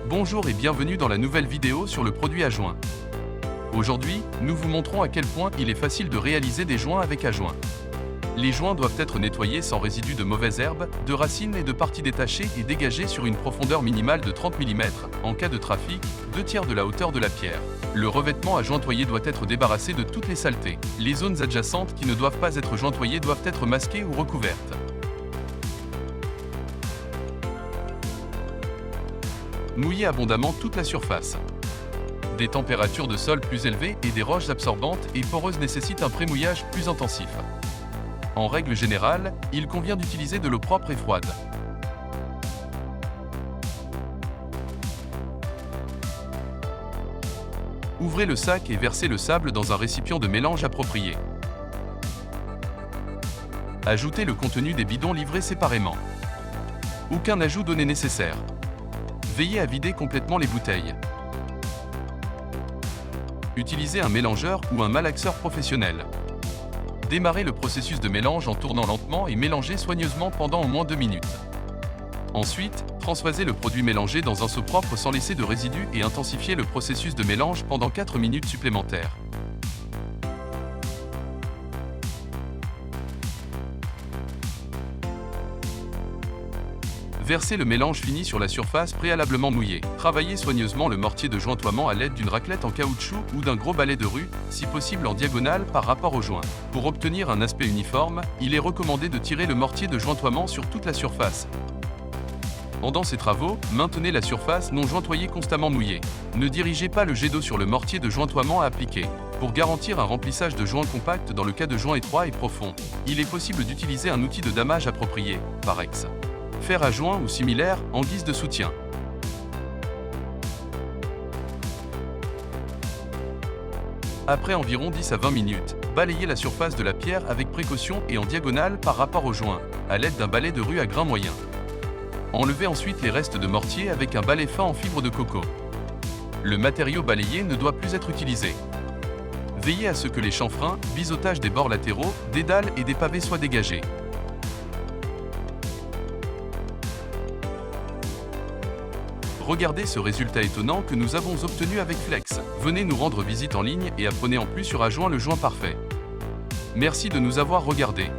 Bonjour et bienvenue dans la nouvelle vidéo sur le produit à joint. Aujourd'hui, nous vous montrons à quel point il est facile de réaliser des joints avec à joint. Les joints doivent être nettoyés sans résidus de mauvaises herbes, de racines et de parties détachées et dégagés sur une profondeur minimale de 30 mm, en cas de trafic, 2/3 de la hauteur de la pierre. Le revêtement à jointoyer doit être débarrassé de toutes les saletés. Les zones adjacentes qui ne doivent pas être jointoyées doivent être masquées ou recouvertes. Mouillez abondamment toute la surface. Des températures de sol plus élevées et des roches absorbantes et poreuses nécessitent un pré-mouillage plus intensif. En règle générale, il convient d'utiliser de l'eau propre et froide. Ouvrez le sac et versez le sable dans un récipient de mélange approprié. Ajoutez le contenu des bidons livrés séparément. Aucun ajout donné nécessaire. Veillez à vider complètement les bouteilles. Utilisez un mélangeur ou un malaxeur professionnel. Démarrez le processus de mélange en tournant lentement et mélangez soigneusement pendant au moins 2 minutes. Ensuite, transvasez le produit mélangé dans un seau propre sans laisser de résidus et intensifiez le processus de mélange pendant 4 minutes supplémentaires. Versez le mélange fini sur la surface préalablement mouillée. Travaillez soigneusement le mortier de jointoiement à l'aide d'une raclette en caoutchouc ou d'un gros balai de rue, si possible en diagonale par rapport au joint. Pour obtenir un aspect uniforme, il est recommandé de tirer le mortier de jointoiement sur toute la surface. Pendant ces travaux, maintenez la surface non jointoyée constamment mouillée. Ne dirigez pas le jet d'eau sur le mortier de jointoiement à appliquer. Pour garantir un remplissage de joints compact dans le cas de joints étroits et profonds, il est possible d'utiliser un outil de damage approprié, Parex. Fer à joint ou similaire, en guise de soutien. Après environ 10 à 20 minutes, balayez la surface de la pierre avec précaution et en diagonale par rapport au joint, à l'aide d'un balai de rue à grain moyen. Enlevez ensuite les restes de mortier avec un balai fin en fibre de coco. Le matériau balayé ne doit plus être utilisé. Veillez à ce que les chanfreins, biseautage des bords latéraux, des dalles et des pavés soient dégagés. Regardez ce résultat étonnant que nous avons obtenu avec Flex. Venez nous rendre visite en ligne et apprenez en plus sur à joint le joint parfait. Merci de nous avoir regardés.